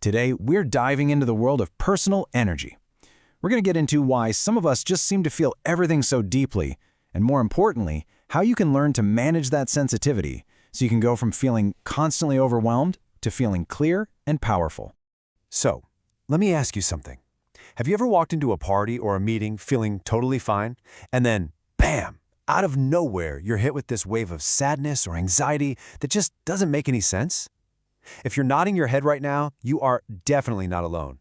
Today, we're diving into the world of personal energy. We're going to get into why some of us just seem to feel everything so deeply, and more importantly, how you can learn to manage that sensitivity so you can go from feeling constantly overwhelmed to feeling clear and powerful. So, let me ask you something. Have you ever walked into a party or a meeting feeling totally fine, and then, bam, out of nowhere, you're hit with this wave of sadness or anxiety that just doesn't make any sense? If you're nodding your head right now, you are definitely not alone.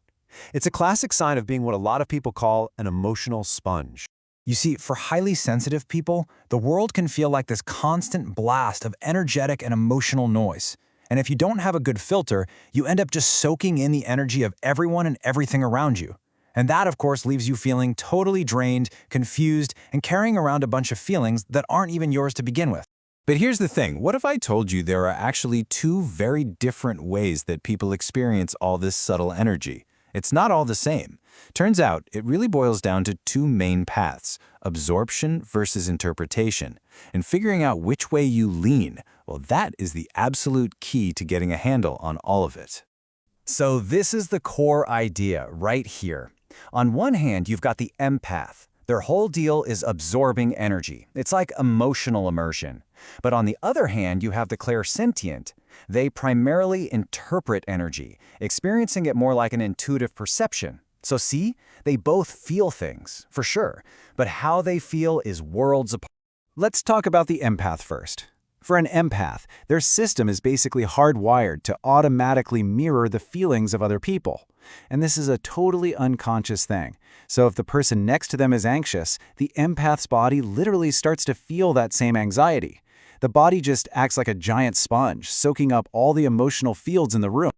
It's a classic sign of being what a lot of people call an emotional sponge. You see, for highly sensitive people, the world can feel like this constant blast of energetic and emotional noise. And if you don't have a good filter, you end up just soaking in the energy of everyone and everything around you. And that, of course, leaves you feeling totally drained, confused, and carrying around a bunch of feelings that aren't even yours to begin with. But here's the thing. What if I told you there are actually two very different ways that people experience all this subtle energy? It's not all the same. Turns out, it really boils down to two main paths, absorption versus interpretation. And figuring out which way you lean, well, that is the absolute key to getting a handle on all of it. So this is the core idea right here. On one hand, you've got the empath. Their whole deal is absorbing energy. It's like emotional immersion. But on the other hand, you have the clairsentient. They primarily interpret energy, experiencing it more like an intuitive perception. So see, they both feel things, for sure, but how they feel is worlds apart. Let's talk about the empath first. For an empath, their system is basically hardwired to automatically mirror the feelings of other people. And this is a totally unconscious thing. So if the person next to them is anxious, the empath's body literally starts to feel that same anxiety. The body just acts like a giant sponge, soaking up all the emotional fields in the room.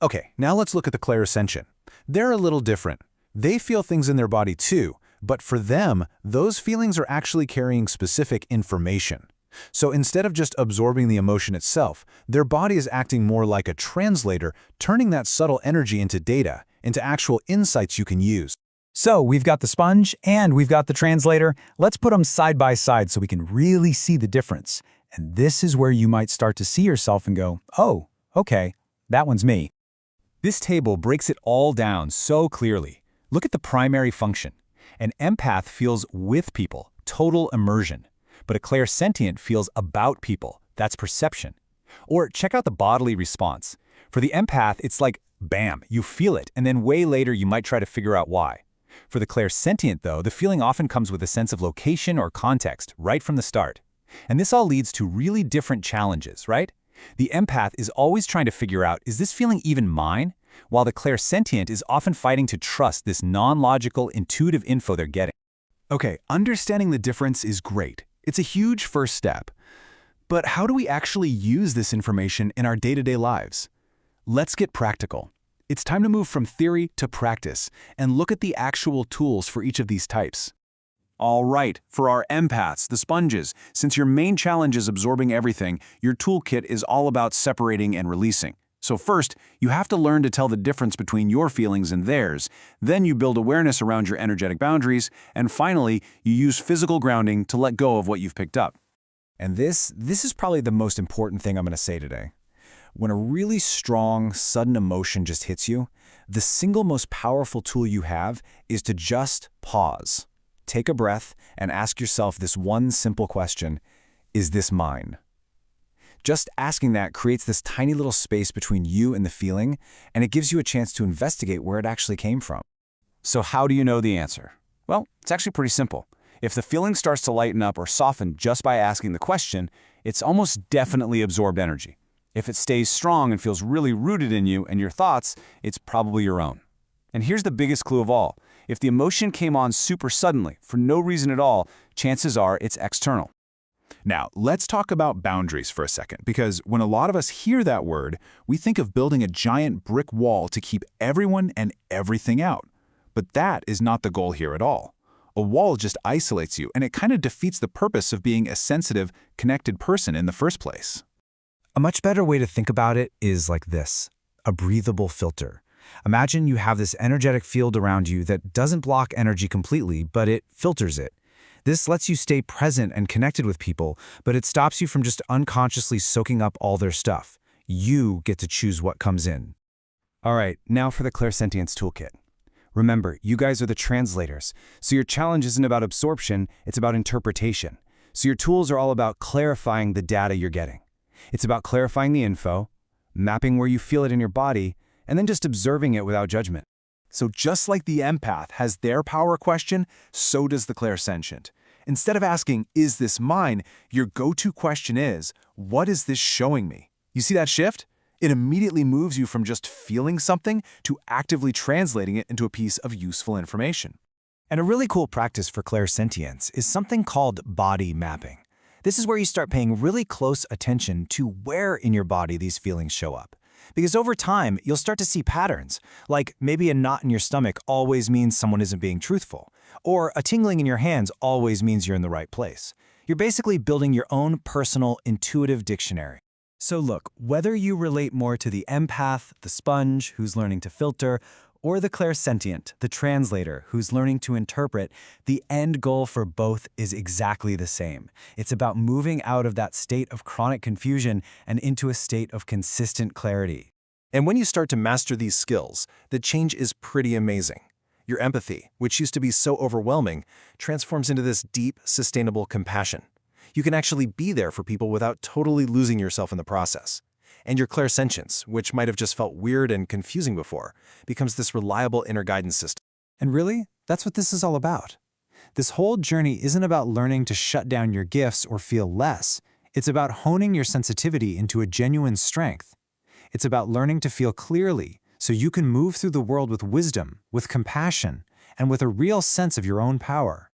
Okay, now let's look at the clairsentient. They're a little different. They feel things in their body too, but for them, those feelings are actually carrying specific information. So instead of just absorbing the emotion itself, their body is acting more like a translator, turning that subtle energy into data, into actual insights you can use. So we've got the sponge and we've got the translator. Let's put them side by side so we can really see the difference. And this is where you might start to see yourself and go, oh, okay, that one's me. This table breaks it all down so clearly. Look at the primary function. An empath feels with people, total immersion. But a clairsentient feels about people. That's perception. Or check out the bodily response. For the empath, it's like, bam, you feel it, and then way later you might try to figure out why. For the clairsentient, though, the feeling often comes with a sense of location or context right from the start. And this all leads to really different challenges, right? The empath is always trying to figure out, is this feeling even mine? While the clairsentient is often fighting to trust this non-logical, intuitive info they're getting. Okay, understanding the difference is great. It's a huge first step. But how do we actually use this information in our day-to-day lives? Let's get practical. It's time to move from theory to practice and look at the actual tools for each of these types. All right, for our empaths, the sponges, since your main challenge is absorbing everything, your toolkit is all about separating and releasing. So first, you have to learn to tell the difference between your feelings and theirs. Then you build awareness around your energetic boundaries. And finally, you use physical grounding to let go of what you've picked up. And this is probably the most important thing I'm going to say today. When a really strong, sudden emotion just hits you, the single most powerful tool you have is to just pause. Take a breath and ask yourself this one simple question: is this mine? Just asking that creates this tiny little space between you and the feeling, and it gives you a chance to investigate where it actually came from. So how do you know the answer? Well, it's actually pretty simple. If the feeling starts to lighten up or soften just by asking the question, it's almost definitely absorbed energy. If it stays strong and feels really rooted in you and your thoughts, it's probably your own. And here's the biggest clue of all. If the emotion came on super suddenly, for no reason at all, chances are it's external. Now, let's talk about boundaries for a second, because when a lot of us hear that word, we think of building a giant brick wall to keep everyone and everything out. But that is not the goal here at all. A wall just isolates you, and it kind of defeats the purpose of being a sensitive, connected person in the first place. A much better way to think about it is like this: a breathable filter. Imagine you have this energetic field around you that doesn't block energy completely, but it filters it. This lets you stay present and connected with people, but it stops you from just unconsciously soaking up all their stuff. You get to choose what comes in. All right, now for the clairsentience toolkit. Remember, you guys are the translators, so your challenge isn't about absorption, it's about interpretation. So your tools are all about clarifying the data you're getting. It's about clarifying the info, mapping where you feel it in your body, and then just observing it without judgment. So just like the empath has their power question, so does the clairsentient. Instead of asking, is this mine, your go-to question is, what is this showing me? You see that shift? It immediately moves you from just feeling something to actively translating it into a piece of useful information. And a really cool practice for clairsentience is something called body mapping. This is where you start paying really close attention to where in your body these feelings show up. Because over time, you'll start to see patterns, like maybe a knot in your stomach always means someone isn't being truthful, or a tingling in your hands always means you're in the right place. You're basically building your own personal intuitive dictionary. So look, whether you relate more to the empath, the sponge, who's learning to filter, or the clairsentient, the translator, who's learning to interpret, the end goal for both is exactly the same. It's about moving out of that state of chronic confusion and into a state of consistent clarity. And when you start to master these skills, the change is pretty amazing. Your empathy, which used to be so overwhelming, transforms into this deep, sustainable compassion. You can actually be there for people without totally losing yourself in the process. And your clairsentience, which might have just felt weird and confusing before, becomes this reliable inner guidance system. And really, that's what this is all about. This whole journey isn't about learning to shut down your gifts or feel less. It's about honing your sensitivity into a genuine strength. It's about learning to feel clearly so you can move through the world with wisdom, with compassion, and with a real sense of your own power.